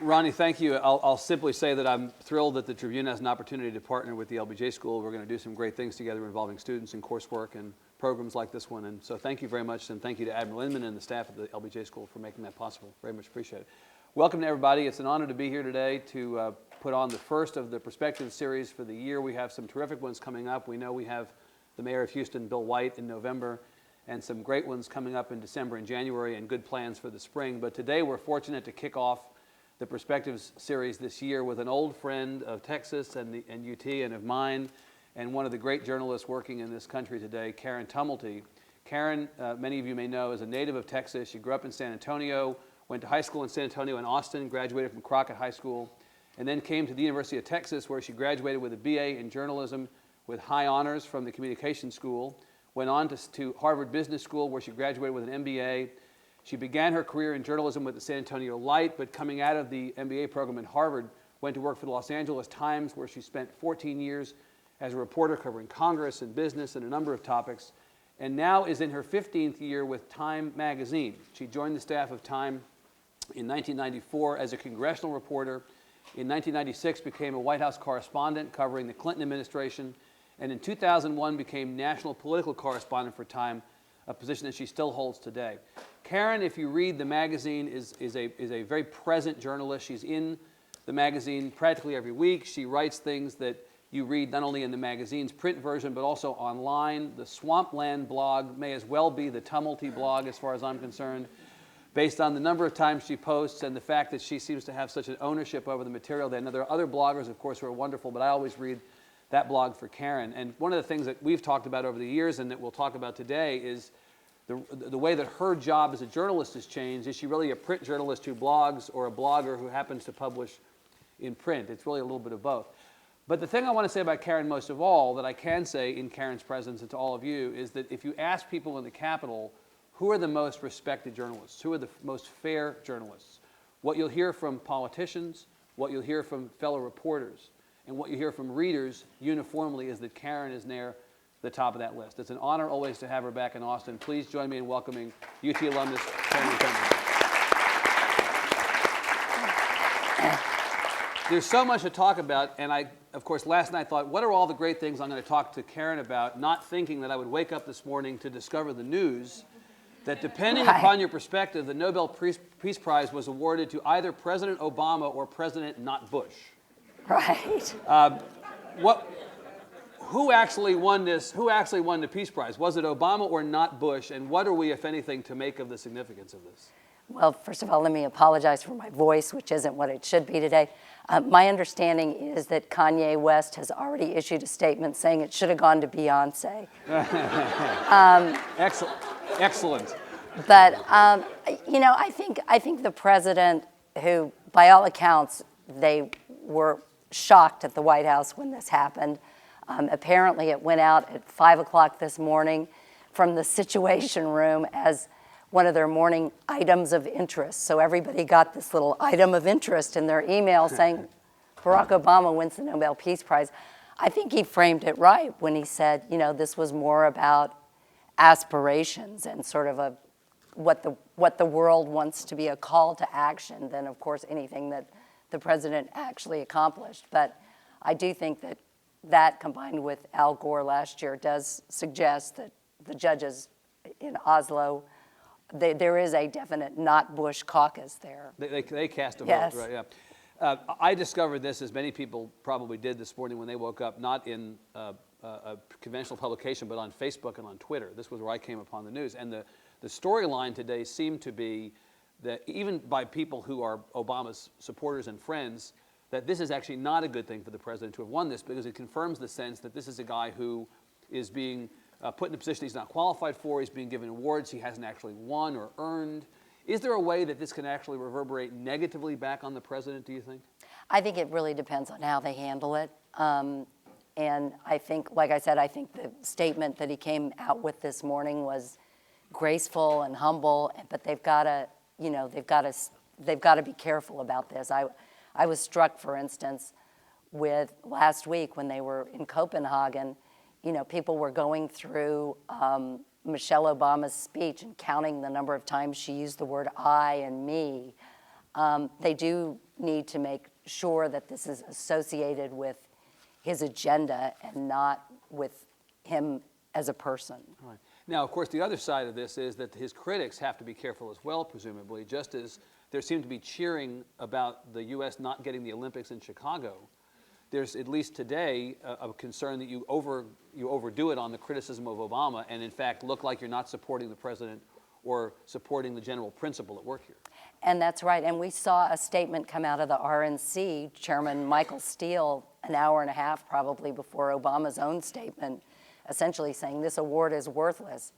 Ronnie, thank you. I'll simply say that I'm thrilled that the Tribune has an opportunity to partner with the LBJ School. We're going to do some great things together involving students and coursework and programs like this one. And so thank you very much, and thank you to Admiral Inman and the staff at the LBJ School for making that possible. Very much appreciate it. Welcome to everybody. It's an honor to be here today to put on the first of the Perspective series for the year. We have some terrific ones coming up. We know we have the Mayor of Houston, Bill White, in November, and some great ones coming up in December and January, and good plans for the spring. But today we're fortunate to kick off the Perspectives series this year with an old friend of Texas and UT and of mine, and one of the great journalists working in this country today, Karen Tumulty. Karen, many of you may know, is a native of Texas. She grew up in San Antonio, went to high school in San Antonio and Austin, graduated from Crockett High School, and then came to the University of Texas, where she graduated with a BA in journalism with high honors from the Communication School, went on to Harvard Business School, where she graduated with an MBA. She began her career in journalism with the San Antonio Light, but coming out of the MBA program at Harvard, went to work for the Los Angeles Times, where she spent 14 years as a reporter covering Congress and business and a number of topics, and now is in her 15th year with Time magazine. She joined the staff of Time in 1994 as a congressional reporter. In 1996, became a White House correspondent covering the Clinton administration, and in 2001 became national political correspondent for Time, a position that she still holds today. Karen, if you read the magazine, is a very present journalist. She's in the magazine practically every week. She writes things that you read not only in the magazine's print version, but also online. The Swampland blog may as well be the Tumulty blog, as far as I'm concerned, based on the number of times she posts and the fact that she seems to have such an ownership over the material. There are other bloggers, of course, who are wonderful, but I always read that blog for Karen. And one of the things that we've talked about over the years and that we'll talk about today is the way that her job as a journalist has changed. Is she really a print journalist who blogs, or a blogger who happens to publish in print? It's really a little bit of both. But the thing I want to say about Karen most of all, that I can say in Karen's presence and to all of you, is that if you ask people in the Capitol, who are the most respected journalists, who are the most fair journalists, what you'll hear from politicians, what you'll hear from fellow reporters, and what you hear from readers uniformly is that Karen is near the top of that list. It's an honor always to have her back in Austin. Please join me in welcoming UT alumnus Karen Tumulty. There's so much to talk about, and I, of course, last night thought, what are all the great things I'm going to talk to Karen about, not thinking that I would wake up this morning to discover the news that, depending upon your perspective, the Nobel Peace Prize was awarded to either President Obama or President not Bush. Right. Who actually won this? Who actually won the Peace Prize? Was it Obama or not Bush? And what are we, if anything, to make of the significance of this? Well, first of all, let me apologize for my voice, which isn't what it should be today. My understanding is that Kanye West has already issued a statement saying it should have gone to Beyonce. Excellent. But you know, I think the president, who, by all accounts, they were shocked at the White House when this happened. Apparently, it went out at 5 o'clock this morning from the Situation Room as one of their morning items of interest. So everybody got this little item of interest in their email saying Barack Obama wins the Nobel Peace Prize. I think he framed it right when he said, you know, this was more about aspirations and sort of what the world wants to be a call to action than, of course, anything that the president actually accomplished. But I do think that combined with Al Gore last year does suggest that the judges in Oslo, there is a definite not Bush caucus there. They cast a yes. vote, right? Yeah. I discovered this, as many people probably did this morning when they woke up, not in a conventional publication, but on Facebook and on Twitter. This was where I came upon the news. And the storyline today seemed to be that, even by people who are Obama's supporters and friends, that this is actually not a good thing for the president to have won this, because it confirms the sense that this is a guy who is being put in a position he's not qualified for. He's being given awards he hasn't actually won or earned. Is there a way that this can actually reverberate negatively back on the president, do you think? I think it really depends on how they handle it. And I think, like I said, I think the statement that he came out with this morning was graceful and humble, but they've got to, you know, they've got to be careful about this. I was struck, for instance, with last week when they were in Copenhagen. You know, people were going through Michelle Obama's speech and counting the number of times she used the word I and me. They do need to make sure that this is associated with his agenda and not with him as a person. Right. Now, of course, the other side of this is that his critics have to be careful as well, presumably, just as there seemed to be cheering about the U.S. not getting the Olympics in Chicago. There's, at least today, a concern that you overdo it on the criticism of Obama and, in fact, look like you're not supporting the president or supporting the general principle at work here. And that's right. And we saw a statement come out of the RNC, Chairman Michael Steele, an hour and a half probably before Obama's own statement, essentially saying this award is worthless.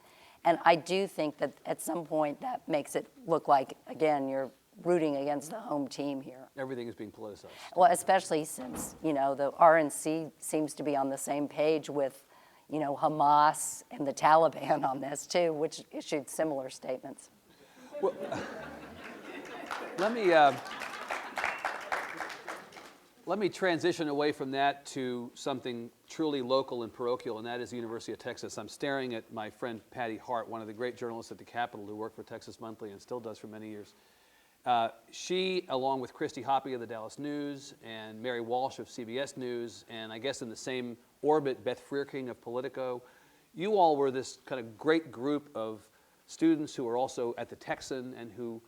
And I do think that at some point that makes it look like, again, you're rooting against the home team here. Everything is being politicized. Well, especially since, the RNC seems to be on the same page with, Hamas and the Taliban on this too, which issued similar statements. Well, let me transition away from that to something truly local and parochial, and that is the University of Texas. I'm staring at my friend Patty Hart, one of the great journalists at the Capitol who worked for Texas Monthly and still does for many years. She, along with Christy Hoppe of the Dallas News and Mary Walsh of CBS News, and I guess in the same orbit, Beth Frierking of Politico, you all were this kind of great group of students who are also at the Texan and who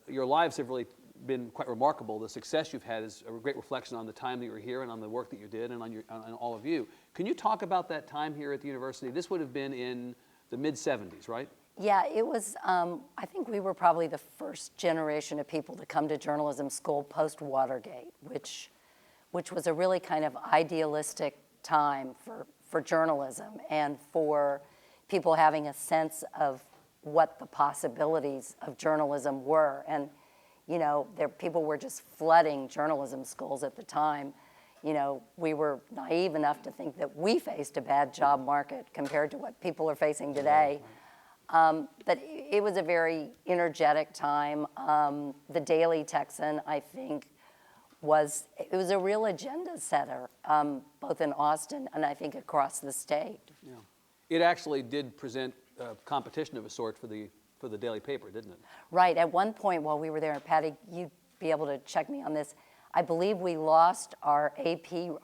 your lives have really been quite remarkable. The success you've had is a great reflection on the time that you were here and on the work that you did and on all of you. Can you talk about that time here at the university? This would have been in the mid-'70s, right? Yeah, it was, I think we were probably the first generation of people to come to journalism school post-Watergate, which was a really kind of idealistic time for journalism and for people having a sense of what the possibilities of journalism were. And, people were just flooding journalism schools at the time. We were naive enough to think that we faced a bad job market compared to what people are facing today. But it was a very energetic time. The Daily Texan, I think, was a real agenda setter, both in Austin and I think across the state. Yeah. It actually did present competition of a sort for the daily paper, didn't it? Right. At one point while we were there, and Patty, you'd be able to check me on this, I believe we lost our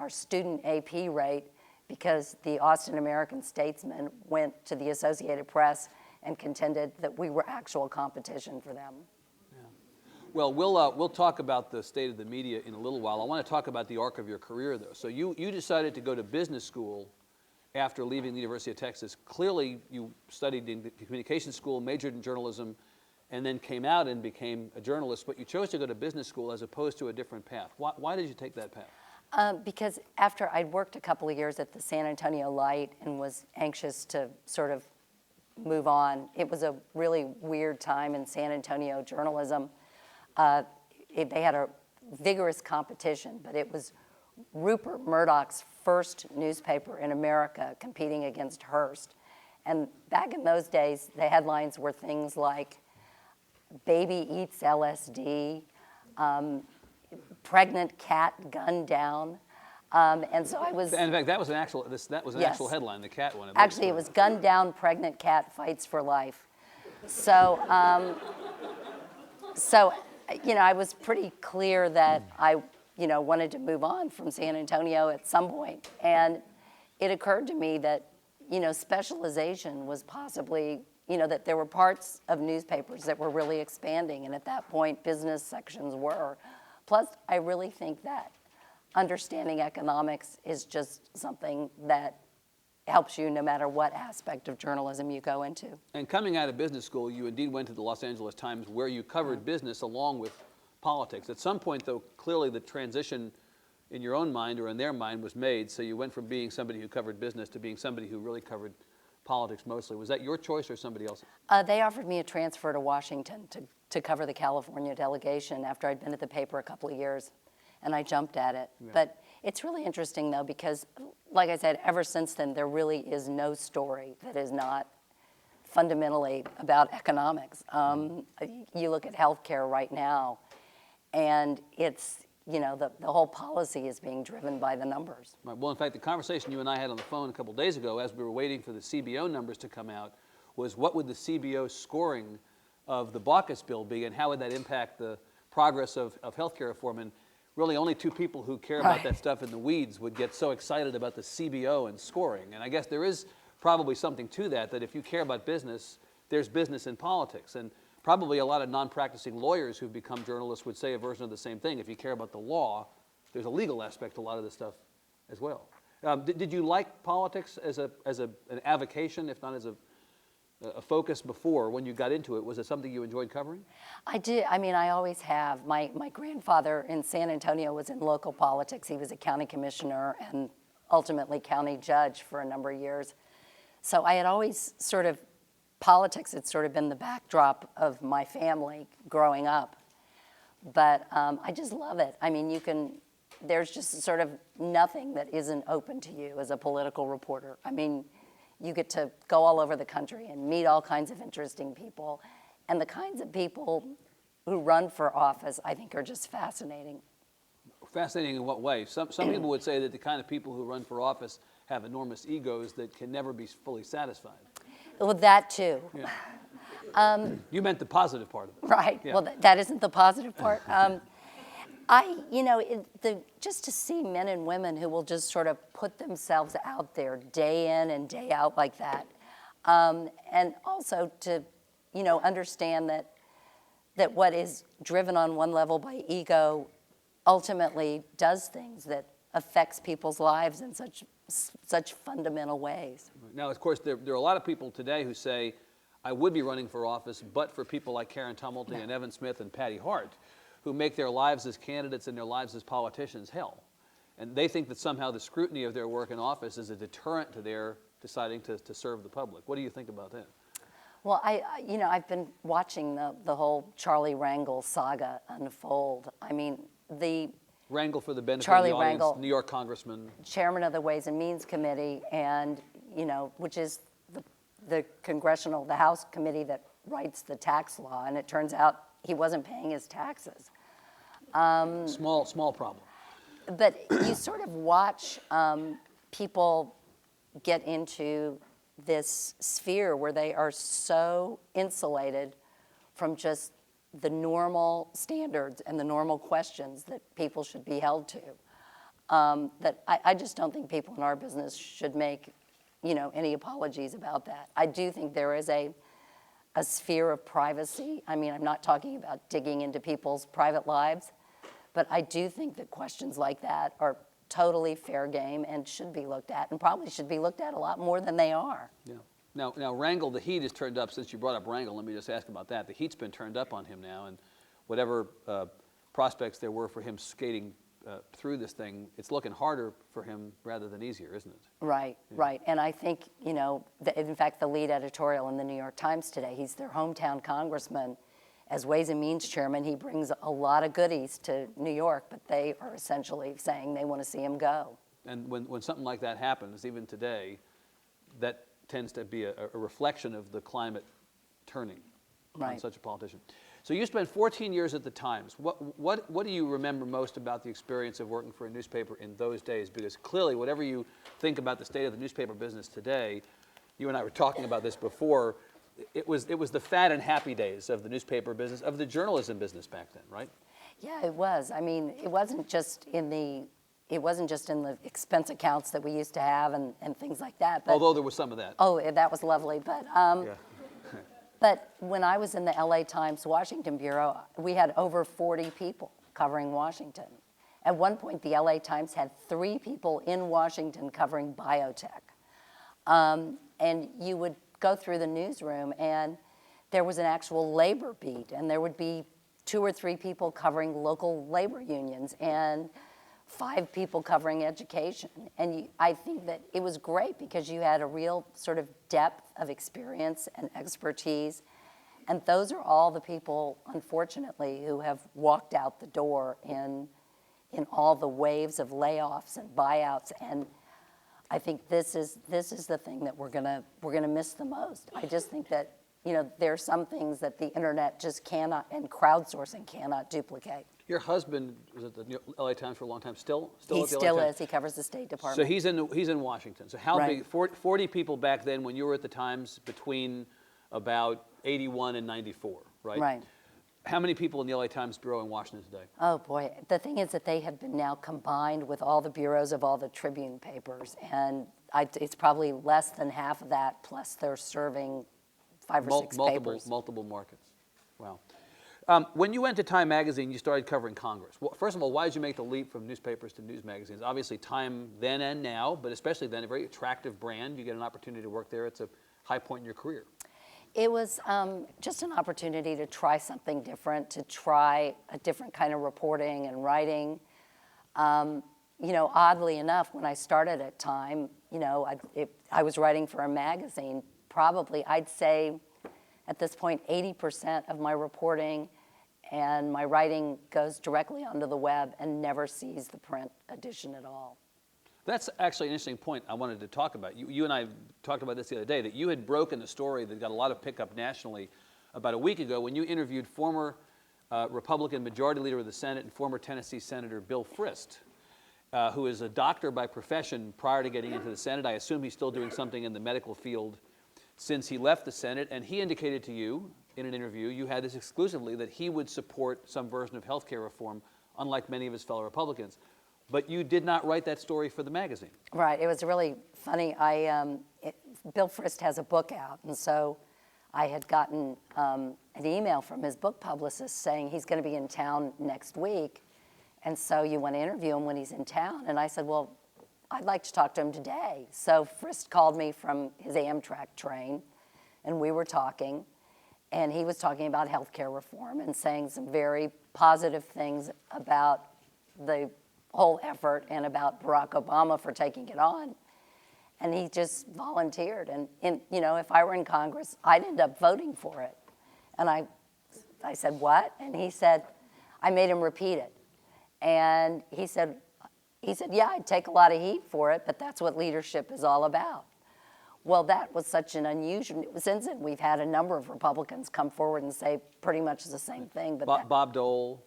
student AP rate because the Austin American-Statesman went to the Associated Press and contended that we were actual competition for them. Yeah. Well, we'll talk about the state of the media in a little while. I want to talk about the arc of your career, though. So you decided to go to business school after leaving the University of Texas. Clearly, you studied in the communications school, majored in journalism, and then came out and became a journalist. But you chose to go to business school as opposed to a different path. Why did you take that path? Because after I'd worked a couple of years at the San Antonio Light and was anxious to sort of move on. It was a really weird time in San Antonio journalism. They had a vigorous competition, but it was Rupert Murdoch's first newspaper in America competing against Hearst. And back in those days, the headlines were things like, baby eats LSD, pregnant cat gunned down. And so I was. And in fact, that was an actual. That was an Yes. actual headline, the cat one. Actually, it was gunned down, pregnant cat fights for life. So, I was pretty clear that I, wanted to move on from San Antonio at some point, and it occurred to me that, specialization was possibly, that there were parts of newspapers that were really expanding, and at that point, business sections were. Plus, I really think that understanding economics is just something that helps you no matter what aspect of journalism you go into. And coming out of business school, you indeed went to the Los Angeles Times, where you covered business along with politics. At some point, though, clearly the transition in your own mind or in their mind was made, so you went from being somebody who covered business to being somebody who really covered politics mostly. Was that your choice or somebody else's? They offered me a transfer to Washington to cover the California delegation after I'd been at the paper a couple of years, and I jumped at it. Yeah. But it's really interesting, though, because, like I said, ever since then, there really is no story that is not fundamentally about economics. You look at healthcare right now, and it's, the whole policy is being driven by the numbers. Right. Well, in fact, the conversation you and I had on the phone a couple days ago, as we were waiting for the CBO numbers to come out, was what would the CBO scoring of the Baucus bill be, and how would that impact the progress of healthcare reform, and really only two people who care about that stuff in the weeds would get so excited about the CBO and scoring. And I guess there is probably something to that, that if you care about business, there's business in politics. And probably a lot of non-practicing lawyers who've become journalists would say a version of the same thing. If you care about the law, there's a legal aspect to a lot of this stuff as well. Did you like politics as an avocation, if not as a focus before when you got into it? Was it something you enjoyed covering? I did. I mean, I always have. My grandfather in San Antonio was in local politics. He was a county commissioner and ultimately county judge for a number of years. So I had always sort of, politics had sort of been the backdrop of my family growing up. But I just love it. I mean, there's just sort of nothing that isn't open to you as a political reporter. I mean, you get to go all over the country and meet all kinds of interesting people. And the kinds of people who run for office, I think, are just fascinating. Fascinating in what way? Some people would say that the kind of people who run for office have enormous egos that can never be fully satisfied. Well, that too. Yeah. You meant the positive part of it. Right. Yeah. Well, that isn't the positive part. Just to see men and women who will just sort of put themselves out there day in and day out like that. And also to, understand that what is driven on one level by ego ultimately does things that affects people's lives in such fundamental ways. Now, of course, there are a lot of people today who say, I would be running for office, but for people like Karen Tumulty and Evan Smith and Patty Hart, who make their lives as candidates and their lives as politicians hell. And they think that somehow the scrutiny of their work in office is a deterrent to their deciding to serve the public. What do you think about that? Well, I've been watching the whole Charlie Rangel saga unfold. I mean, the Rangel, for the benefit Charlie of the audience, Rangel, New York congressman. Chairman of the Ways and Means Committee, and, which is the House committee that writes the tax law, and it turns out he wasn't paying his taxes. Small problem. But you sort of watch people get into this sphere where they are so insulated from just the normal standards and the normal questions that people should be held to, that I just don't think people in our business should make, any apologies about that. I do think there is a sphere of privacy. I mean, I'm not talking about digging into people's private lives, but I do think that questions like that are totally fair game and should be looked at, and probably should be looked at a lot more than they are. Yeah. Now Rangel, the heat is turned up. Since you brought up Rangel, let me just ask about that. The heat's been turned up on him now, and whatever prospects there were for him skating through this thing, it's looking harder for him rather than easier, isn't it? Right, yeah. Right. And I think, in fact, the lead editorial in the New York Times today, he's their hometown congressman. As Ways and Means chairman, he brings a lot of goodies to New York, but they are essentially saying they want to see him go. And when something like that happens, even today, that tends to be a reflection of the climate turning on such a politician. So you spent 14 years at the Times. What do you remember most about the experience of working for a newspaper in those days? Because clearly, whatever you think about the state of the newspaper business today, you and I were talking about this before, it was the fat and happy days of the newspaper business, of the journalism business back then, right? Yeah, it was. I mean, it wasn't just in the expense accounts that we used to have and things like that. But, although there was some of that. Oh, that was lovely. But but when I was in the LA Times Washington Bureau, we had over 40 people covering Washington. At one point, the LA Times had 3 people in Washington covering biotech. And you would go through the newsroom, and there was an actual labor beat, and there would be 2 or 3 people covering local labor unions, and 5 people covering education. And I think that it was great because you had a real sort of depth of experience and expertise. And those are all the people, unfortunately, who have walked out the door in all the waves of layoffs and buyouts. And I think this is the thing that we're gonna miss the most. I just think that there are some things that the internet just cannot, and crowdsourcing cannot duplicate. Your husband was at the LA Times for a long time. Still at the LA Times? He still is. He covers the State Department. So he's in Washington. So how big? 40 people back then when you were at the Times, between about 81 and 94, right? Right. How many people in the LA Times Bureau in Washington today? Oh boy, the thing is that they have been now combined with all the bureaus of all the Tribune papers, and it's probably less than half of that, plus they're serving 5 or 6 papers. Multiple markets. Wow. When you went to Time Magazine, you started covering Congress. Well, first of all, why did you make the leap from newspapers to news magazines? Obviously, Time then and now, but especially then, a very attractive brand. You get an opportunity to work there. It's a high point in your career. It was just an opportunity to try something different, to try a different kind of reporting and writing. You know, oddly enough, when I started at Time, you know, I was writing for a magazine. Probably, I'd say, at this point, 80% of my reporting and my writing goes directly onto the web and never sees the print edition at all. That's actually an interesting point I wanted to talk about. You and I talked about this the other day, that you had broken a story that got a lot of pickup nationally about a week ago when you interviewed former Republican Majority Leader of the Senate and former Tennessee Senator Bill Frist, who is a doctor by profession prior to getting into the Senate. I assume he's still doing something in the medical field since he left the Senate, and he indicated to you in an interview, you had this exclusively, that he would support some version of health care reform, unlike many of his fellow Republicans. But you did not write that story for the magazine. Right. It was really funny. Bill Frist has a book out, and so I had gotten an email from his book publicist saying he's going to be in town next week, and so you want to interview him when he's in town. And I said, well, I'd like to talk to him today. So Frist called me from his Amtrak train, and we were talking, and he was talking about health care reform and saying some very positive things about the whole effort and about Barack Obama for taking it on. And he just volunteered. And you know, if I were in Congress, I'd end up voting for it. And I said, what? And he said, I made him repeat it. And he said, yeah, I'd take a lot of heat for it, but that's what leadership is all about. Well, that was such an unusual, since then we've had a number of Republicans come forward and say pretty much the same thing. But Bob Dole.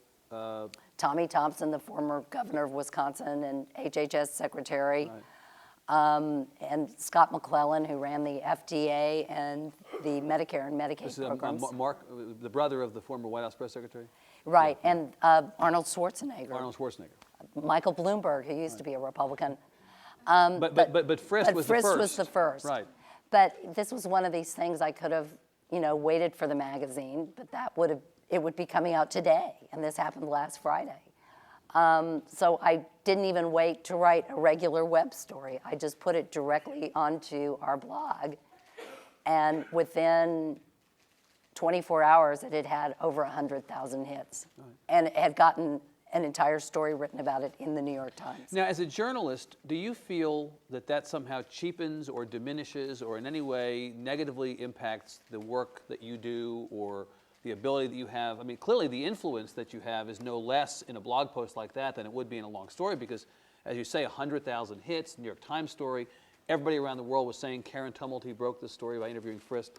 Tommy Thompson, the former governor of Wisconsin and HHS secretary, Right. And Scott McClellan, who ran the FDA and the Medicare and Medicaid This is programs. Mark, the brother of the former White House press secretary? Right, Yeah. and Arnold Schwarzenegger. Arnold Schwarzenegger. Michael Bloomberg, who used to be a Republican. But Frist was the first. Frist was the first. Right. But this was one of these things I could have, you know, waited for the magazine, but it would be coming out today, and this happened last Friday. So I didn't even wait to write a regular web story. I just put it directly onto our blog, and within 24 hours, it had had over 100,000 hits, right. And it had gotten an entire story written about it in the New York Times. Now, as a journalist, do you feel that somehow cheapens or diminishes or in any way negatively impacts the work that you do or the ability that you have? I mean, clearly the influence that you have is no less in a blog post like that than it would be in a long story because, as you say, 100,000 hits, New York Times story. Everybody around the world was saying Karen Tumulty broke this story by interviewing Frist.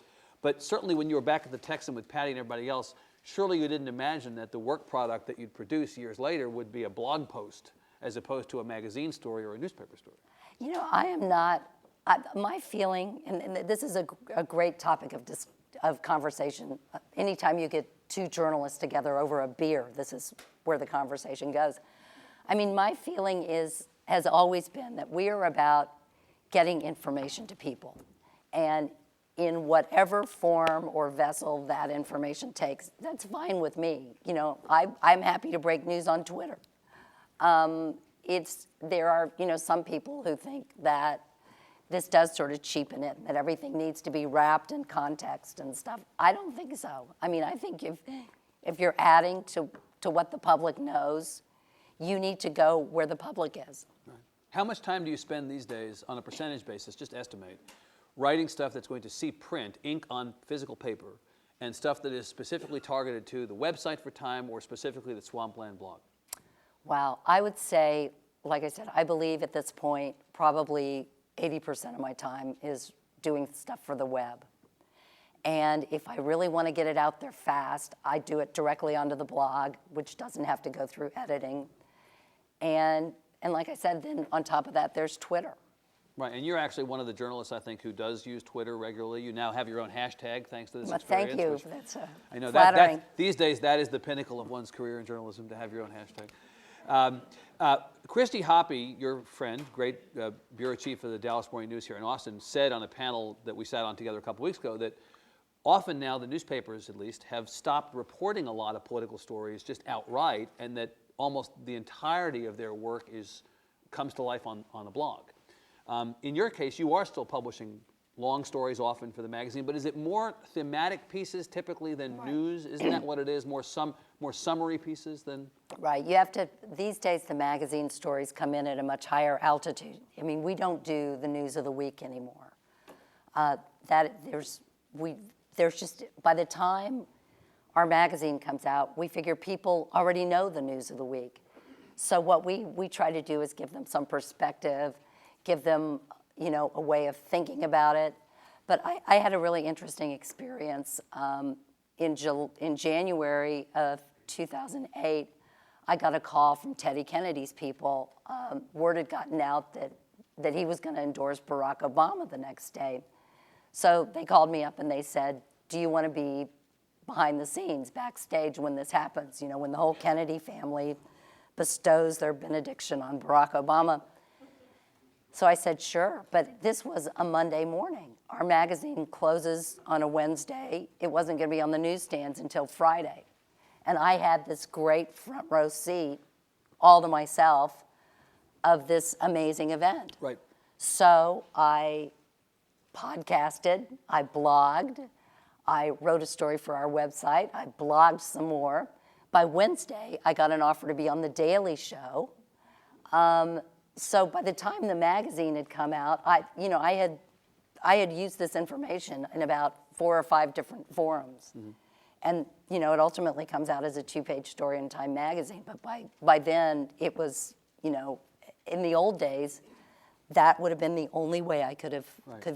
But certainly when you were back at the Texan with Patty and everybody else, surely you didn't imagine that the work product that you'd produce years later would be a blog post as opposed to a magazine story or a newspaper story. You know, I am not, my feeling, and this is a great topic of conversation. Anytime you get two journalists together over a beer, this is where the conversation goes. I mean, my feeling has always been that we are about getting information to people. And in whatever form or vessel that information takes, that's fine with me. You know, I'm happy to break news on Twitter. There are, you know, some people who think that this does sort of cheapen it, that everything needs to be wrapped in context and stuff. I don't think so. I mean, I think if you're adding to what the public knows, you need to go where the public is. Right. How much time do you spend these days on a percentage basis, just estimate, writing stuff that's going to see print, ink on physical paper, and stuff that is specifically targeted to the website for Time or specifically the Swampland blog? Wow, I would say, like I said, I believe at this point probably 80% of my time is doing stuff for the web. And if I really want to get it out there fast, I do it directly onto the blog, which doesn't have to go through editing. And like I said, then on top of that, there's Twitter. Right, and you're actually one of the journalists, I think, who does use Twitter regularly. You now have your own hashtag, thanks to this Well, experience. thank you. Which, That's I know flattering. these days, that is the pinnacle of one's career in journalism, to have your own hashtag. Christy Hoppe, your friend, great bureau chief of the Dallas Morning News here in Austin, said on a panel that we sat on together a couple weeks ago that often now the newspapers, at least, have stopped reporting a lot of political stories just outright, and that almost the entirety of their work comes to life on a blog. In your case, you are still publishing long stories often for the magazine, but is it more thematic pieces typically than news? Isn't that what it is? More summary pieces than? Right. You have to, these days the magazine stories come in at a much higher altitude. I mean, we don't do the news of the week anymore. There's just, by the time our magazine comes out, we figure people already know the news of the week. So what we try to do is give them some perspective, give them, a way of thinking about it. But I had a really interesting experience in January of 2008. I got a call from Teddy Kennedy's people. Word had gotten out that he was going to endorse Barack Obama the next day. So they called me up and they said, do you want to be behind the scenes, backstage when this happens, when the whole Kennedy family bestows their benediction on Barack Obama? So I said, sure, but this was a Monday morning. Our magazine closes on a Wednesday. It wasn't going to be on the newsstands until Friday. And I had this great front row seat, all to myself, of this amazing event. Right. So I podcasted, I blogged, I wrote a story for our website, I blogged some more. By Wednesday, I got an offer to be on The Daily Show. So by the time the magazine had come out, I had used this information in about 4 or 5 different forums. Mm-hmm. And, it ultimately comes out as a 2-page story in Time magazine. But by then, it was, in the old days, that would have been the only way I could have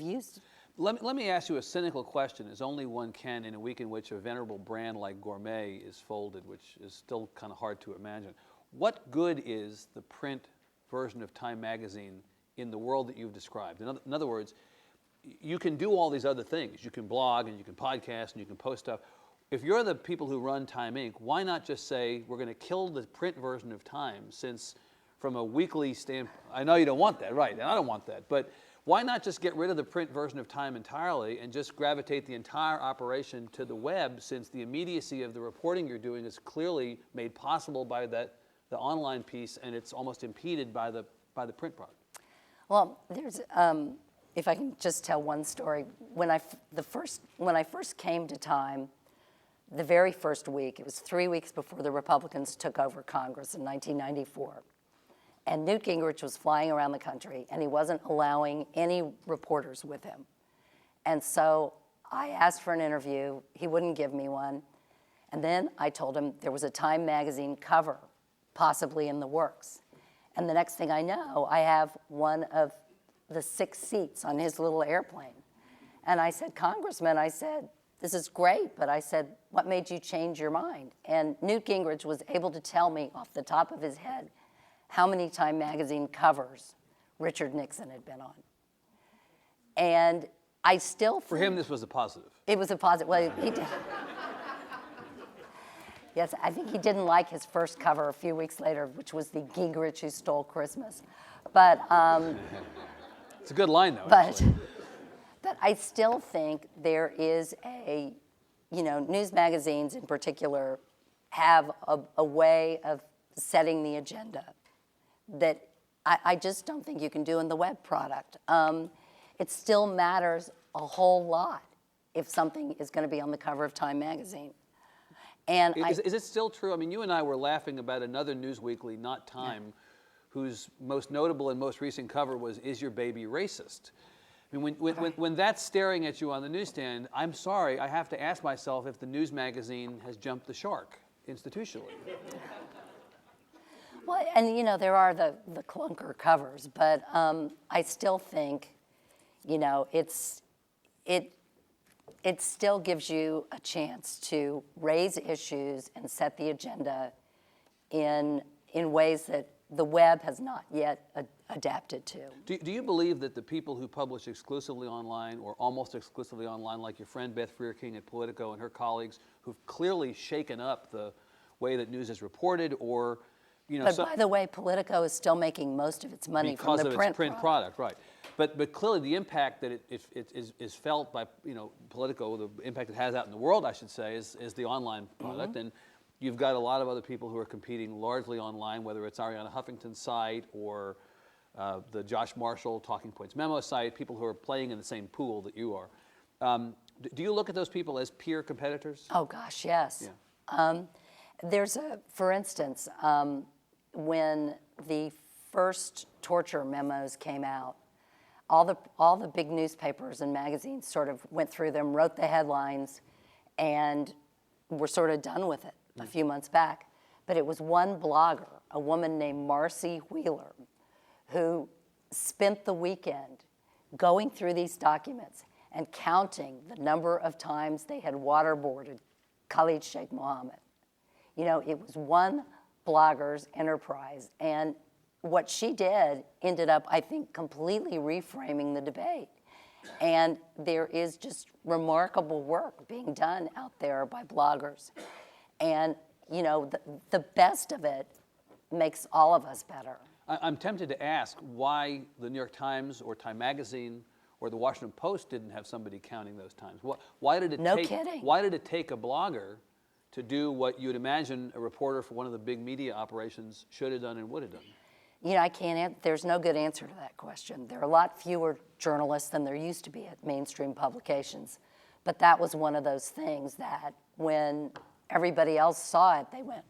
used it. Let me ask you a cynical question, as only one can in a week in which a venerable brand like Gourmet is folded, which is still kind of hard to imagine. What good is the print version of Time magazine in the world that you've described? In other words, you can do all these other things. You can blog and you can podcast and you can post stuff. If you're the people who run Time Inc., why not just say, we're going to kill the print version of Time, since from a weekly standpoint, I know you don't want that, right, and I don't want that, but why not just get rid of the print version of Time entirely and just gravitate the entire operation to the web, since the immediacy of the reporting you're doing is clearly made possible by the online piece, and it's almost impeded by the print product? Well, there's, if I can just tell one story, when I first came to Time, the very first week, it was 3 weeks before the Republicans took over Congress in 1994, and Newt Gingrich was flying around the country, and he wasn't allowing any reporters with him. And so I asked for an interview. He wouldn't give me one. And then I told him there was a Time magazine cover possibly in the works. And the next thing I know, I have one of the 6 seats on his little airplane. And I said, Congressman, I said, this is great, but I said, what made you change your mind? And Newt Gingrich was able to tell me off the top of his head how many Time magazine covers Richard Nixon had been on. And I still think... For him, this was a positive. It was a positive. Well, he did. Yes, I think he didn't like his first cover a few weeks later, which was the Gingrich Who Stole Christmas. But it's a good line, though. Actually. But I still think there is news magazines in particular have a way of setting the agenda that I just don't think you can do in the web product. It still matters a whole lot if something is going to be on the cover of Time magazine. And is it still true? I mean, you and I were laughing about another news weekly, not Time, whose most notable and most recent cover was, "Is Your Baby Racist?" I mean, when that's staring at you on the newsstand, I'm sorry, I have to ask myself if the news magazine has jumped the shark institutionally. Well, and there are the clunker covers, but I still think, it still gives you a chance to raise issues and set the agenda in ways the web has not yet adapted to. Do you believe that the people who publish exclusively online or almost exclusively online, like your friend Beth Freer-King at Politico and her colleagues, who've clearly shaken up the way that news is reported, or But by the way, Politico is still making most of its money from the because of its print product, right? But clearly the impact that it is felt by Politico, the impact it has out in the world, I should say, is the online product. And you've got a lot of other people who are competing largely online, whether it's Arianna Huffington's site or the Josh Marshall Talking Points Memo site, people who are playing in the same pool that you are. Do you look at those people as peer competitors? Oh gosh, yes. Yeah. There's for instance, when the first torture memos came out, all the big newspapers and magazines sort of went through them, wrote the headlines, and were sort of done with it a few months back. But it was one blogger, a woman named Marcy Wheeler, who spent the weekend going through these documents and counting the number of times they had waterboarded Khalid Sheikh Mohammed. You know, it was one blogger's enterprise, and what she did ended up, I think, completely reframing the debate. And there is just remarkable work being done out there by bloggers. And, you know, the best of it makes all of us better. I'm tempted to ask why the New York Times or Time Magazine or the Washington Post didn't have somebody counting those times. Why did it Why did it take a blogger to do what you would imagine a reporter for one of the big media operations should have done and would have done? You know, there's no good answer to that question. There are a lot fewer journalists than there used to be at mainstream publications. But that was one of those things that when everybody else saw it, they went,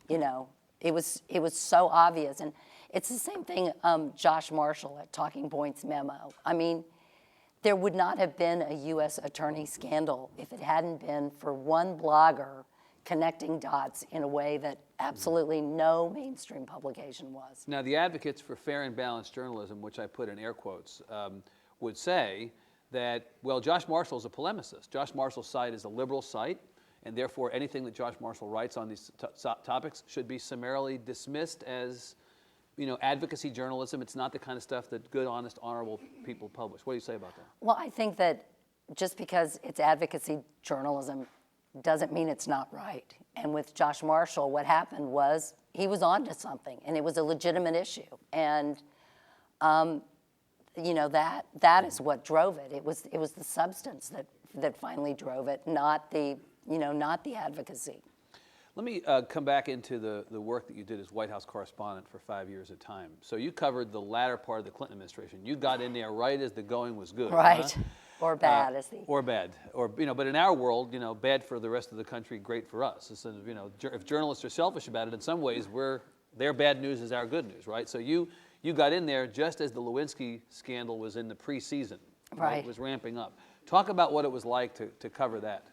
you know, it was so obvious. And it's the same thing, Josh Marshall at Talking Points Memo. I mean, there would not have been a U.S. attorney scandal if it hadn't been for one blogger connecting dots in a way that absolutely no mainstream publication was. Now, the advocates for fair and balanced journalism, which I put in air quotes, would say that, well, Josh Marshall is a polemicist. Josh Marshall's site is a liberal site, and therefore anything that Josh Marshall writes on these topics should be summarily dismissed as, you know, advocacy journalism. It's not the kind of stuff that good, honest, honorable people publish. What do you say about that? Well, I think that just because it's advocacy journalism doesn't mean it's not right. And with Josh Marshall, what happened was he was onto something, and it was a legitimate issue. And you know, that is what drove it. It was the substance that finally drove it, not the advocacy. Let me come back into the work that you did as White House correspondent for 5 years at Time. So you covered the latter part of the Clinton administration. You got in there right as the going was good. Right. Huh? Or bad, Or bad. Or, you know, but in our world, you know, bad for the rest of the country, great for us. So, you know, if journalists are selfish about it, in some ways, their bad news is our good news, right? So you got in there just as the Lewinsky scandal was in the preseason. Right. It was ramping up. Talk about what it was like to cover that.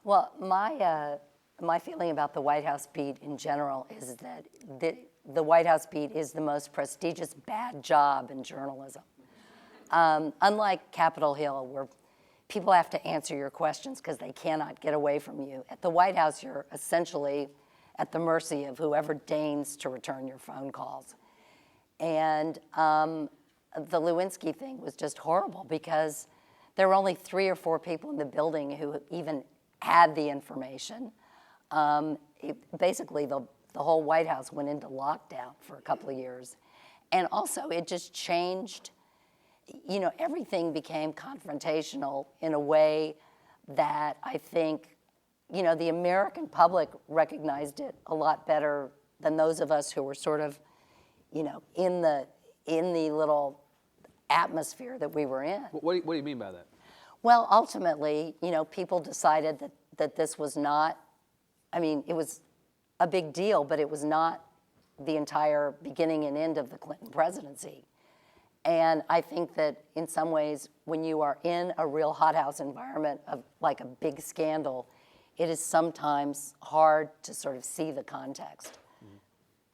Well, my feeling about the White House beat in general is that the White House beat is the most prestigious bad job in journalism. Unlike Capitol Hill, where people have to answer your questions because they cannot get away from you, at the White House, you're essentially at the mercy of whoever deigns to return your phone calls. And the Lewinsky thing was just horrible because there were only 3 or 4 people in the building who even had the information. Basically, the whole White House went into lockdown for a couple of years. And also, it just changed, you know, everything became confrontational in a way that I think, you know, the American public recognized it a lot better than those of us who were sort of, you know, in the little atmosphere that we were in. What do you mean by that? Well, ultimately, you know, people decided that this was not, I mean, it was a big deal, but it was not the entire beginning and end of the Clinton presidency. And I think that in some ways, when you are in a real hothouse environment of like a big scandal, it is sometimes hard to sort of see the context.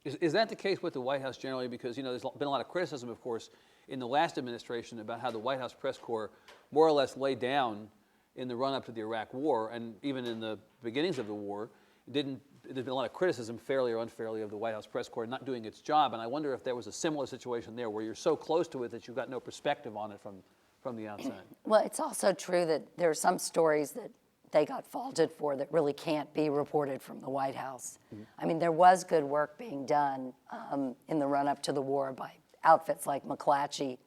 Is that the case with the White House generally? Because, you know, there's been a lot of criticism, of course, in the last administration about how the White House press corps more or less laid down in the run-up to the Iraq War, and even in the beginnings of the war, didn't there's been a lot of criticism, fairly or unfairly, of the White House press corps not doing its job, and I wonder if there was a similar situation there where you're so close to it that you've got no perspective on it from the outside. Well, it's also true that there are some stories that they got faulted for that really can't be reported from the White House. I mean, there was good work being done in the run-up to the war by outfits like McClatchy,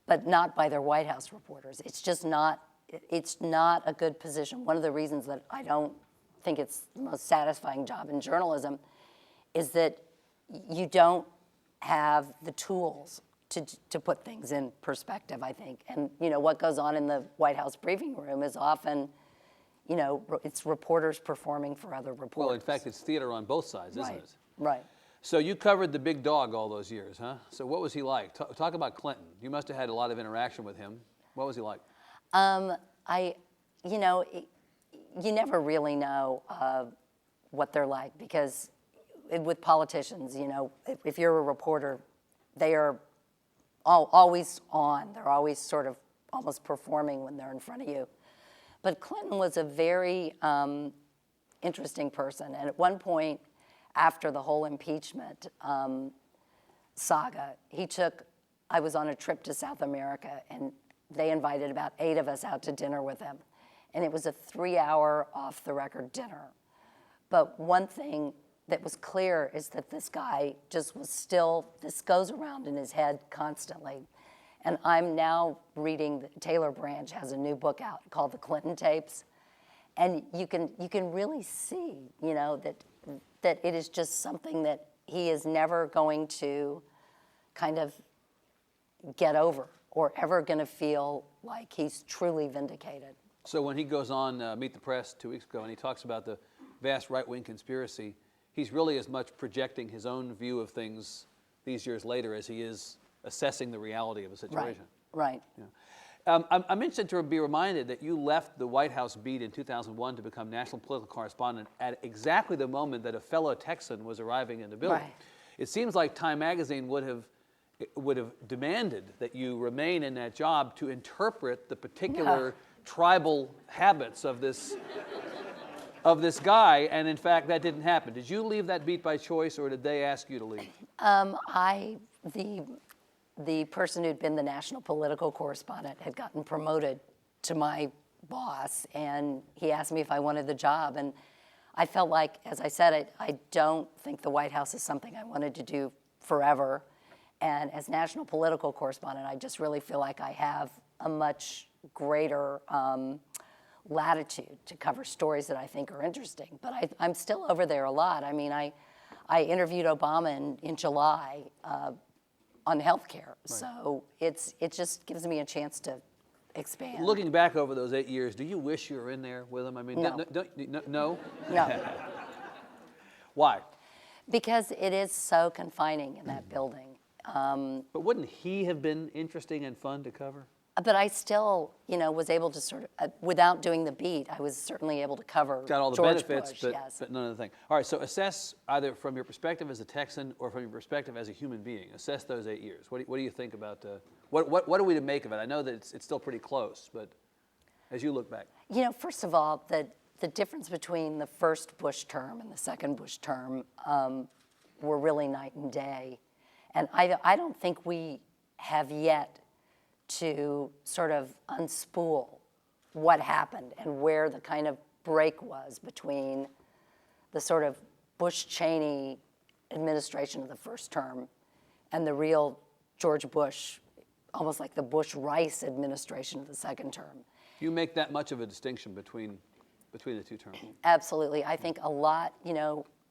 but not by their White House reporters. It's just not, it's not a good position. One of the reasons that I don't think it's the most satisfying job in journalism is that you don't have the tools to put things in perspective, I think. And, you know, what goes on in the White House briefing room is often, you know, it's reporters performing for other reporters. Well, in fact, it's theater on both sides, isn't it? Right. So you covered the big dog all those years, huh? So what was he like? Talk about Clinton. You must have had a lot of interaction with him. What was he like? You know, you never really know what they're like, because with politicians, you know, if you're a reporter, they are always on. They're always sort of almost performing when they're in front of you. But Clinton was a very interesting person. And at one point, after the whole impeachment saga, I was on a trip to South America, and they invited about 8 of us out to dinner with him. And it was a 3-hour off-the-record dinner. But one thing that was clear is that this guy just was still, this goes around in his head constantly. And I'm now reading, Taylor Branch has a new book out called The Clinton Tapes. And you can really see, you know, that it is just something that he is never going to kind of get over or ever going to feel like he's truly vindicated. So when he goes on Meet the Press 2 weeks ago and he talks about the vast right-wing conspiracy, he's really as much projecting his own view of things these years later as he is assessing the reality of a situation. Right. Yeah. I'm interested to be reminded that you left the White House beat in 2001 to become national political correspondent at exactly the moment that a fellow Texan was arriving in the building. Right. It seems like Time magazine would have demanded that you remain in that job to interpret the particular tribal habits of this guy, and in fact that didn't happen. Did you leave that beat by choice, or did they ask you to leave? The person who'd been the national political correspondent had gotten promoted to my boss, and he asked me if I wanted the job. And I felt like, as I said, I don't think the White House is something I wanted to do forever. And as national political correspondent, I just really feel like I have a much greater latitude to cover stories that I think are interesting. But I'm still over there a lot. I mean, I interviewed Obama in July on healthcare. Right. So it just gives me a chance to expand. Looking back over those 8 years, do you wish you were in there with him? I mean, no. No? No. Why? Because it is so confining in that building. But wouldn't he have been interesting and fun to cover? But I still, you know, was able to sort of, without doing the beat, I was certainly able to cover Got all the George benefits, Bush, but none of the thing. All right, so assess either from your perspective as a Texan or from your perspective as a human being. Assess those 8 years. What do you think about, what are we to make of it? I know that it's still pretty close, but as you look back. You know, first of all, the difference between the first Bush term and the second Bush term were really night and day. And I don't think we have yet to sort of unspool what happened and where the kind of break was between the sort of Bush-Cheney administration of the first term and the real George Bush, almost like the Bush-Rice administration of the second term. You make that much of a distinction between the two terms? Absolutely. I think a lot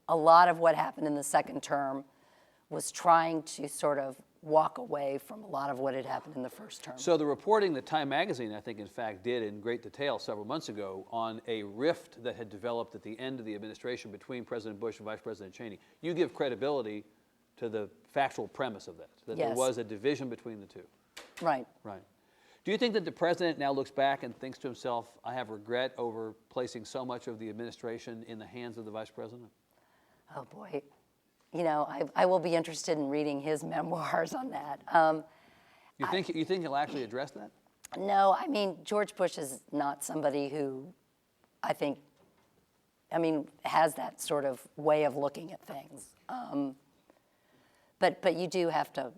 of what happened in the second term was trying to sort of walk away from a lot of what had happened in the first term. So the reporting that Time magazine, I think, in fact, did in great detail several months ago on a rift that had developed at the end of the administration between President Bush and Vice President Cheney, you give credibility to the factual premise of that Yes. there was a division between the two. Right. Right. Do you think that the president now looks back and thinks to himself, I have regret over placing so much of the administration in the hands of the vice president? Oh, boy. You know, I will be interested in reading his memoirs on that. You think he'll actually address that? No, I mean, George Bush is not somebody who I think has that sort of way of looking at things. But you do have to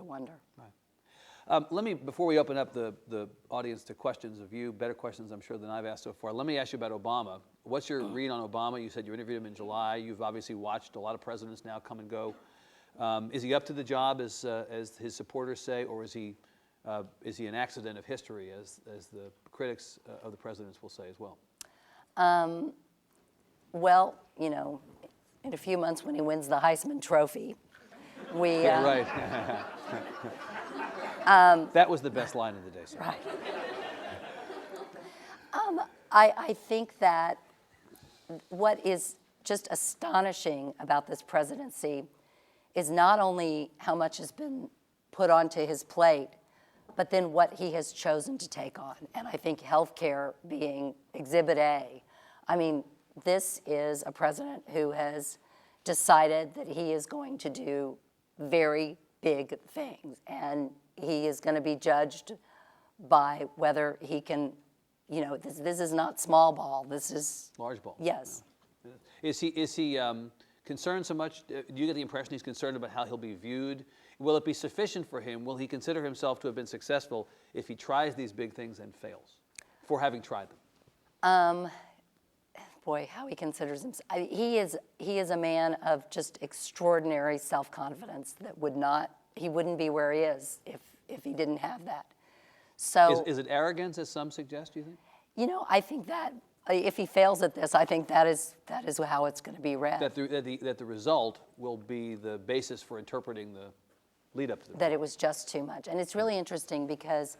wonder. Right. Let me, before we open up the audience to questions of you, better questions I'm sure than I've asked so far, let me ask you about Obama. What's your read on Obama? You said you interviewed him in July. You've obviously watched a lot of presidents now come and go. Is he up to the job, as his supporters say, or is he an accident of history, as the critics of the presidents will say as well? Well, in a few months when he wins the Heisman Trophy, right. That was the best line of the day, sir. Right. I think that what is just astonishing about this presidency is not only how much has been put onto his plate, but then what he has chosen to take on. And I think healthcare being Exhibit A. I mean, this is a president who has decided that he is going to do very big things, and he is going to be judged by whether he can, this is not small ball, this is large ball. Yes. Yeah. Is he concerned so much? Do you get the impression he's concerned about how he'll be viewed? Will it be sufficient for him? Will he consider himself to have been successful if he tries these big things and fails for having tried them? Boy, how he considers himself. He is a man of just extraordinary self-confidence that he wouldn't be where he is if he didn't have that. So is it arrogance, as some suggest, do you think? I think that if he fails at this, I think that is how it's going to be read. That the result will be the basis for interpreting the lead up to the that it was just too much. And it's really interesting because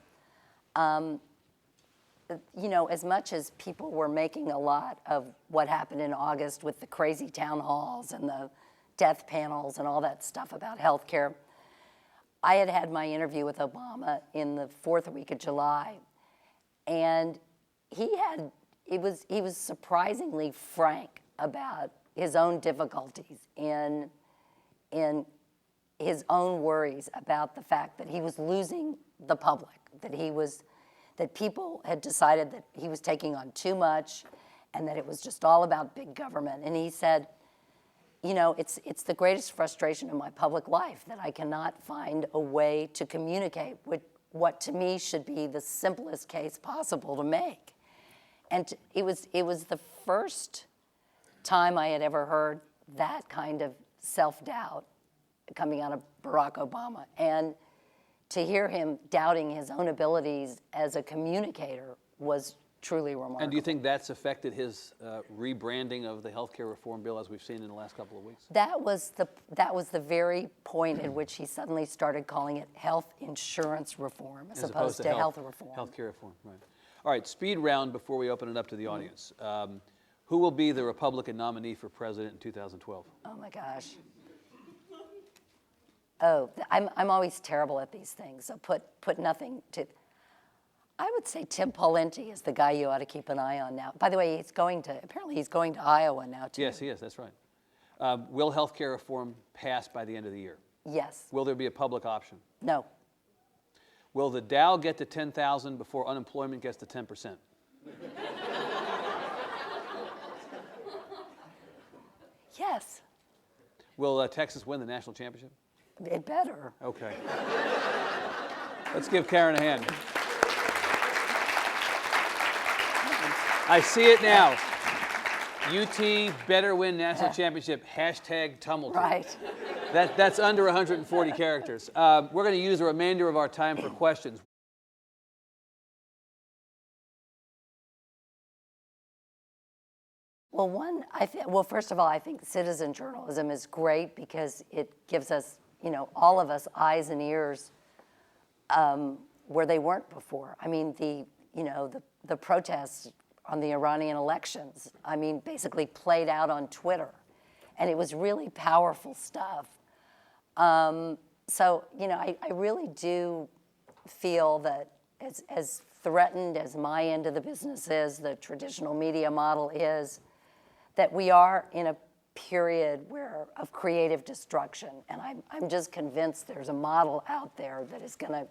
as much as people were making a lot of what happened in August with the crazy town halls and the death panels and all that stuff about health care, I had my interview with Obama in the fourth week of July, and he was surprisingly frank about his own difficulties in his own worries about the fact that he was losing the public, that people had decided that he was taking on too much and that it was just all about big government. And he said, it's the greatest frustration in my public life that I cannot find a way to communicate with what to me should be the simplest case possible to make. And it was the first time I had ever heard that kind of self-doubt coming out of Barack Obama. And to hear him doubting his own abilities as a communicator was truly remarkable. And do you think that's affected his rebranding of the healthcare reform bill, as we've seen in the last couple of weeks? That was the very point at which he suddenly started calling it health insurance reform as opposed to health reform. Healthcare reform, right. All right, speed round before we open it up to the audience. Who will be the Republican nominee for president in 2012? Oh my gosh. Oh, I'm always terrible at these things, so put nothing to. I would say Tim Pawlenty is the guy you ought to keep an eye on now. By the way, apparently he's going to Iowa now too. Yes, he is, that's right. Will health care reform pass by the end of the year? Yes. Will there be a public option? No. Will the Dow get to 10,000 before unemployment gets to 10%? Yes. Will Texas win the national championship? It better. Okay. Let's give Karen a hand. I see it now. UT better win national championship, #Tumulty. Right. That's under 140 characters. We're going to use the remainder of our time for questions. Well, first of all, I think citizen journalism is great because it gives us, all of us eyes and ears where they weren't before. I mean, the protests on the Iranian elections, basically played out on Twitter. And it was really powerful stuff. So, I really do feel that as threatened as my end of the business is, the traditional media model is, that we are in a period of creative destruction. And I'm just convinced there's a model out there that is going to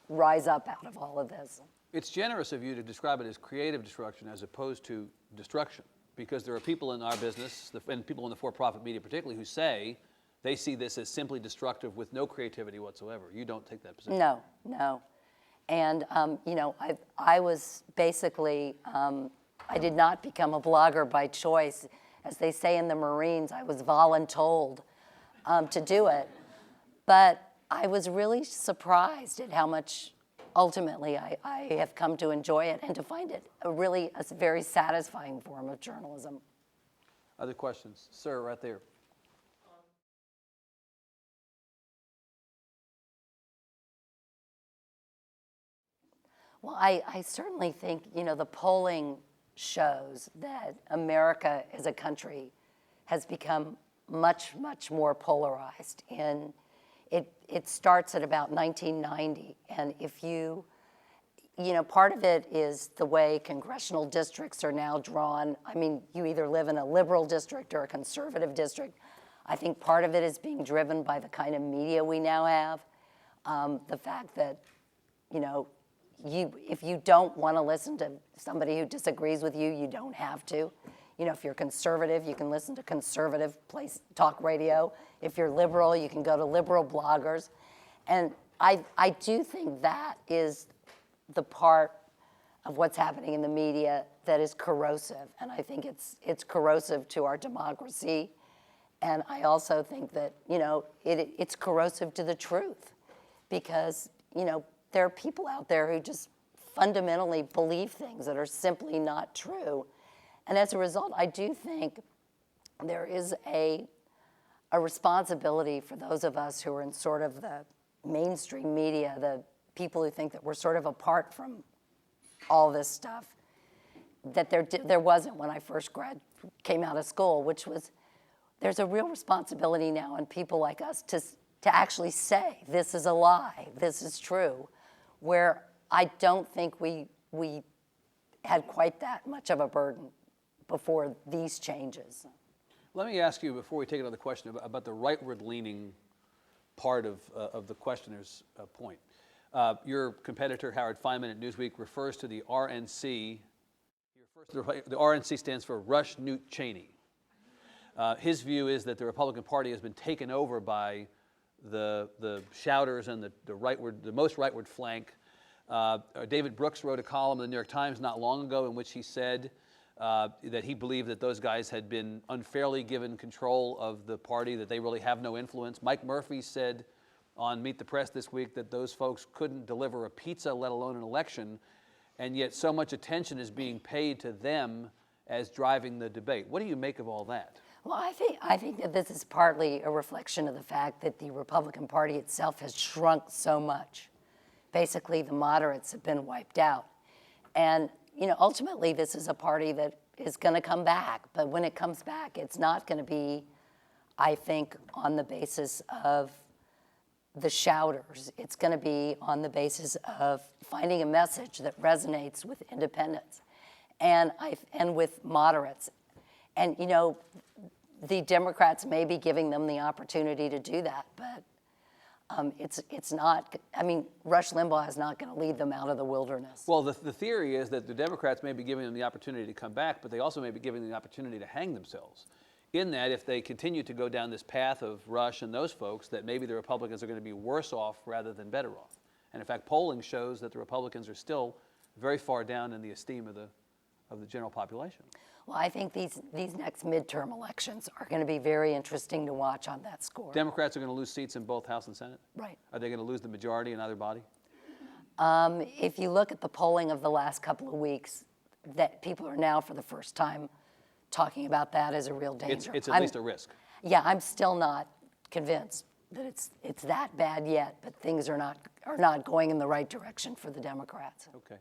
rise up out of all of this. It's generous of you to describe it as creative destruction as opposed to destruction, because there are people in our business, and people in the for-profit media particularly, who say they see this as simply destructive with no creativity whatsoever. You don't take that position. No, no. And, you know, I was basically, I did not become a blogger by choice. As they say in the Marines, I was voluntold to do it. But I was really surprised at how much, ultimately, I have come to enjoy it and to find it a very satisfying form of journalism. Other questions? Sir, right there. Well, I certainly think, you know, the polling shows that America as a country has become much, much more polarized. And it starts at about 1990. And if you know, part of it is the way congressional districts are now drawn. I mean, you either live in a liberal district or a conservative district. I think part of it is being driven by the kind of media we now have. The fact that, you know, if you don't want to listen to somebody who disagrees with you, you don't have to. You know, if you're conservative, you can listen to conservative talk radio. If you're liberal, you can go to liberal bloggers. And I do think that is the part of what's happening in the media that is corrosive. And I think it's corrosive to our democracy. And I also think that, you know, it's corrosive to the truth. Because, you know, there are people out there who just fundamentally believe things that are simply not true. And as a result, I do think there is a responsibility for those of us who are in sort of the mainstream media, the people who think that we're sort of apart from all this stuff, that there wasn't when I first came out of school, which was, there's a real responsibility now on people like us to actually say, this is a lie, this is true, where I don't think we had quite that much of a burden before these changes. Let me ask you, before we take another question, about the rightward-leaning part of the questioner's point. Your competitor, Howard Feynman at Newsweek, refers to the RNC. The RNC stands for Rush Newt Cheney. His view is that the Republican Party has been taken over by the shouters and the most rightward flank. David Brooks wrote a column in the New York Times not long ago in which he said that he believed that those guys had been unfairly given control of the party, that they really have no influence. Mike Murphy said on Meet the Press this week that those folks couldn't deliver a pizza, let alone an election, and yet so much attention is being paid to them as driving the debate. What do you make of all that? Well, I think that this is partly a reflection of the fact that the Republican Party itself has shrunk so much. Basically, the moderates have been wiped out. And, you know, ultimately, this is a party that is going to come back. But when it comes back, it's not going to be, I think, on the basis of the shouters. It's going to be on the basis of finding a message that resonates with independents and with moderates. And, you know, the Democrats may be giving them the opportunity to do that, but it's not, I mean, Rush Limbaugh is not going to lead them out of the wilderness. Well, the theory is that the Democrats may be giving them the opportunity to come back, but they also may be giving them the opportunity to hang themselves. In that, if they continue to go down this path of Rush and those folks, that maybe the Republicans are going to be worse off rather than better off. And in fact, polling shows that the Republicans are still very far down in the esteem of the general population. Well, I think these next midterm elections are going to be very interesting to watch on that score. Democrats are going to lose seats in both House and Senate? Right. Are they going to lose the majority in either body? If you look at the polling of the last couple of weeks, that people are now for the first time talking about that as a real danger. It's at least a risk. Yeah, I'm still not convinced that it's that bad yet, but things are not going in the right direction for the Democrats. Okay.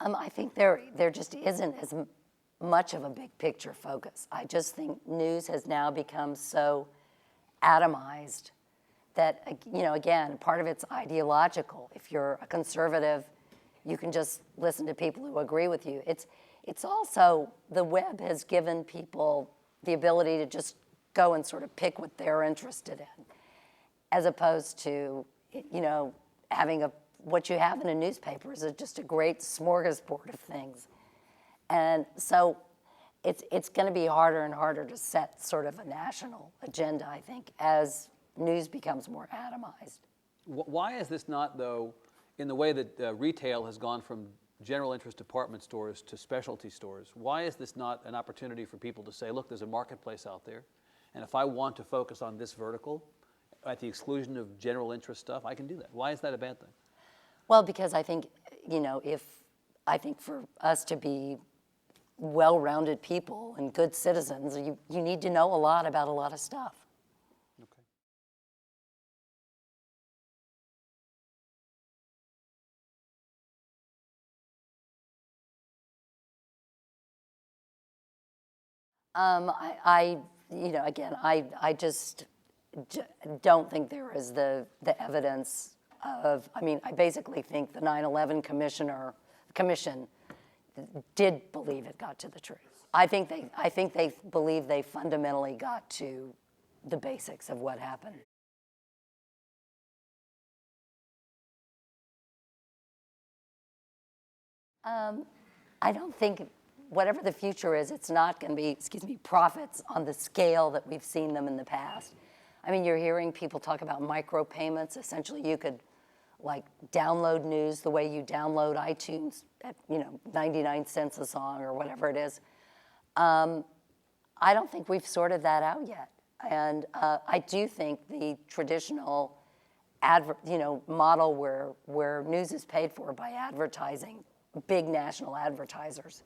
I think there just isn't as much of a big picture focus. I just think news has now become so atomized that, you know, again, part of it's ideological. If you're a conservative, you can just listen to people who agree with you. It's also, the web has given people the ability to just go and sort of pick what they're interested in, as opposed to you know, having what you have in a newspaper is just a great smorgasbord of things. And so it's going to be harder and harder to set sort of a national agenda, I think, as news becomes more atomized. Why is this not, though, in the way that retail has gone from general interest department stores to specialty stores, why is this not an opportunity for people to say, look, there's a marketplace out there, and if I want to focus on this vertical at the exclusion of general interest stuff, I can do that? Why is that a bad thing? Well, because I think, you know, I think for us to be well-rounded people and good citizens, you need to know a lot about a lot of stuff. Okay. You know, again, I just don't think there is the evidence of, I mean, I basically think the 9/11 commission did believe it got to the truth. I think they believe they fundamentally got to the basics of what happened. I don't think, whatever the future is, it's not going to be, excuse me, profits on the scale that we've seen them in the past. I mean, you're hearing people talk about micropayments. Essentially, you could like download news the way you download iTunes at, you know, 99 cents a song or whatever it is. I don't think we've sorted that out yet. And I do think the traditional model where news is paid for by advertising, big national advertisers,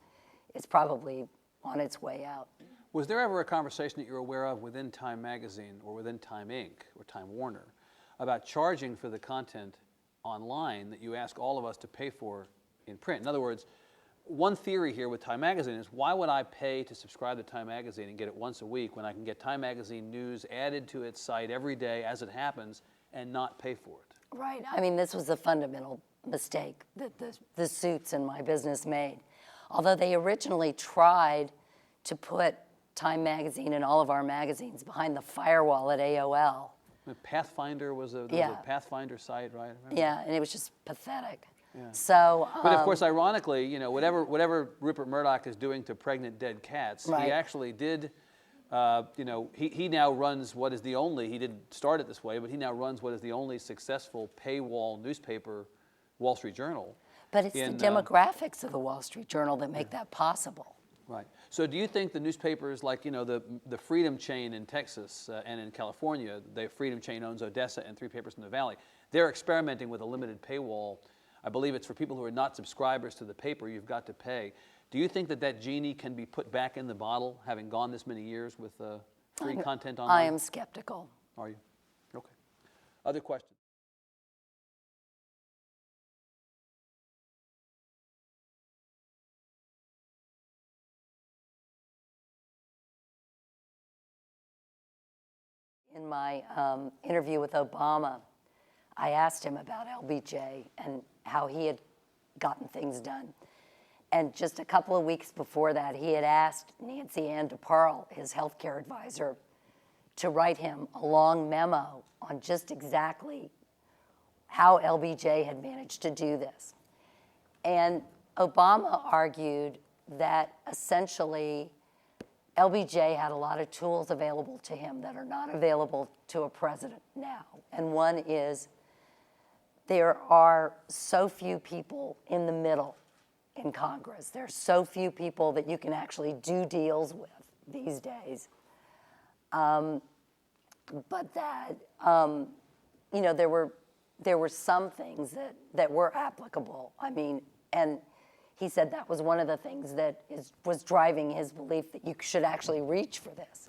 is probably on its way out. Was there ever a conversation that you're aware of within Time Magazine or within Time Inc. or Time Warner about charging for the content online that you ask all of us to pay for in print? In other words, one theory here with Time Magazine is, why would I pay to subscribe to Time Magazine and get it once a week when I can get Time Magazine news added to its site every day as it happens and not pay for it? Right. I mean, this was a fundamental mistake that the suits in my business made. Although they originally tried to put Time Magazine and all of our magazines behind the firewall at AOL. Pathfinder was a Pathfinder site, right? Yeah, and it was just pathetic. Yeah. So, but of course, ironically, you know, whatever Rupert Murdoch is doing to pregnant dead cats, right. He actually did. You know, he now runs what is the only. He didn't start it this way, but he now runs what is the only successful paywall newspaper, Wall Street Journal. But it's the demographics of the Wall Street Journal that make that possible. Right. So do you think the newspapers like, you know, the Freedom Chain in Texas and in California, the Freedom Chain owns Odessa and 3 papers in the Valley, they're experimenting with a limited paywall. I believe it's for people who are not subscribers to the paper, you've got to pay. Do you think that genie can be put back in the bottle, having gone this many years with free content online? I am skeptical. Are you? Okay. Other questions? In my interview with Obama, I asked him about LBJ and how he had gotten things done. And just a couple of weeks before that, he had asked Nancy Ann DeParle, his healthcare advisor, to write him a long memo on just exactly how LBJ had managed to do this. And Obama argued that essentially LBJ had a lot of tools available to him that are not available to a president now. And one is there are so few people in the middle in Congress. There are so few people that you can actually do deals with these days. But that, you know, there were some things that were applicable. I mean, and he said that was one of the things that was driving his belief that you should actually reach for this.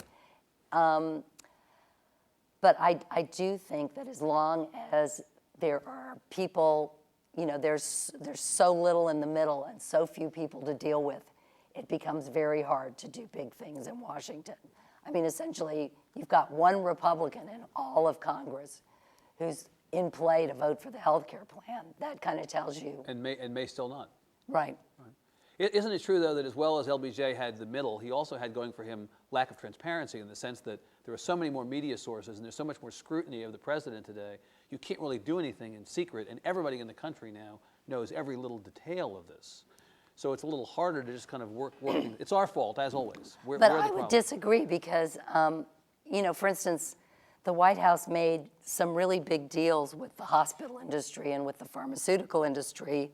But I do think that as long as there are people, you know, there's so little in the middle and so few people to deal with, it becomes very hard to do big things in Washington. I mean, essentially, you've got one Republican in all of Congress who's in play to vote for the health care plan. That kind of tells you. And may still not. Right. Isn't it true, though, that as well as LBJ had the middle, he also had going for him lack of transparency in the sense that There are so many more media sources, and there's so much more scrutiny of the president today. You can't really do anything in secret, and everybody in the country now knows every little detail of this. So it's a little harder to just kind of work. It's our fault, as always. We're But the I would problem. disagree because, you know, for instance, the White House made some really big deals with the hospital industry and with the pharmaceutical industry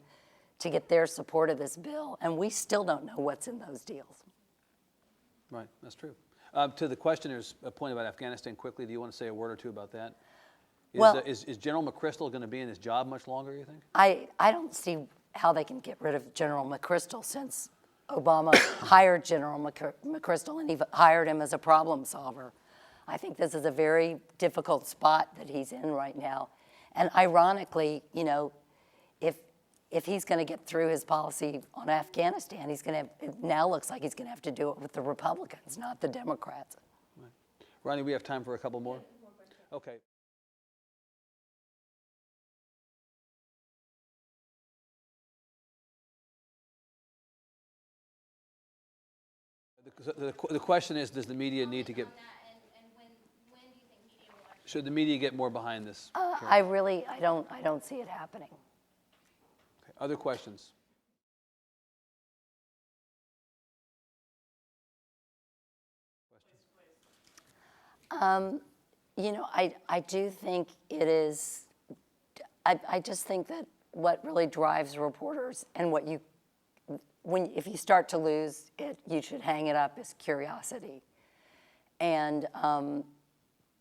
to get their support of this bill, and we still don't know what's in those deals. Right, that's true. To the questioner's point about Afghanistan, quickly, do you want to say a word or two about that? Is General McChrystal going to be in his job much longer, you think? I don't see how they can get rid of General McChrystal since Obama hired General McChrystal and he hired him as a problem solver. I think this is a very difficult spot that he's in right now. And ironically, you know, if he's going to get through his policy on Afghanistan, it now looks like he's going to have to do it with the Republicans, not the Democrats. Right. Ronnie, we have time for a couple more? Okay. The question is, does the media need to get... When do you think media will actually... Should the media get more behind this? I don't see it happening. Okay. Other questions? You know, I do think it is, I just think that what really drives reporters and what you, if you start to lose it, you should hang it up, is curiosity. And,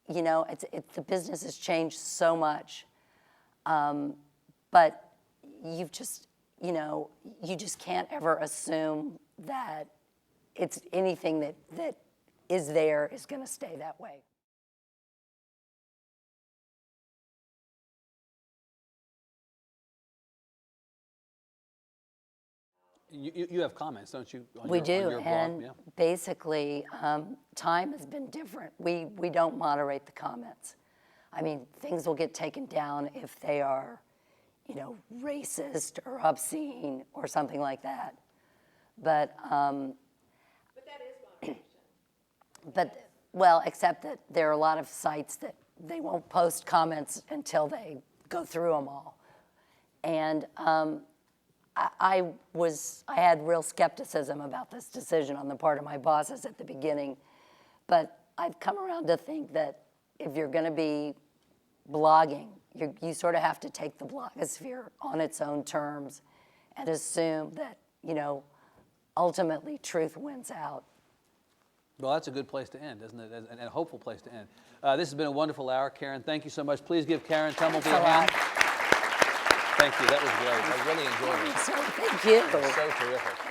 you know, the business has changed so much, but you've just, you know, you just can't ever assume that it's anything that is there is going to stay that way. You have comments, don't you? We do, on your blog? and Yeah. basically, time has been different. We don't moderate the comments. I mean, things will get taken down if they are, you know, racist or obscene or something like that. But But that is moderation. well, except that there are a lot of sites that they won't post comments until they go through them all. And I had real skepticism about this decision on the part of my bosses at the beginning, but I've come around to think that if you're going to be blogging, you sort of have to take the blogosphere on its own terms and assume that, you know, ultimately truth wins out. Well, that's a good place to end, isn't it? And a hopeful place to end. This has been a wonderful hour. Karen, thank you so much. Please give Karen Tumulty a hand. Thank you. That was great. I really enjoyed it. So, thank you. It was so terrific.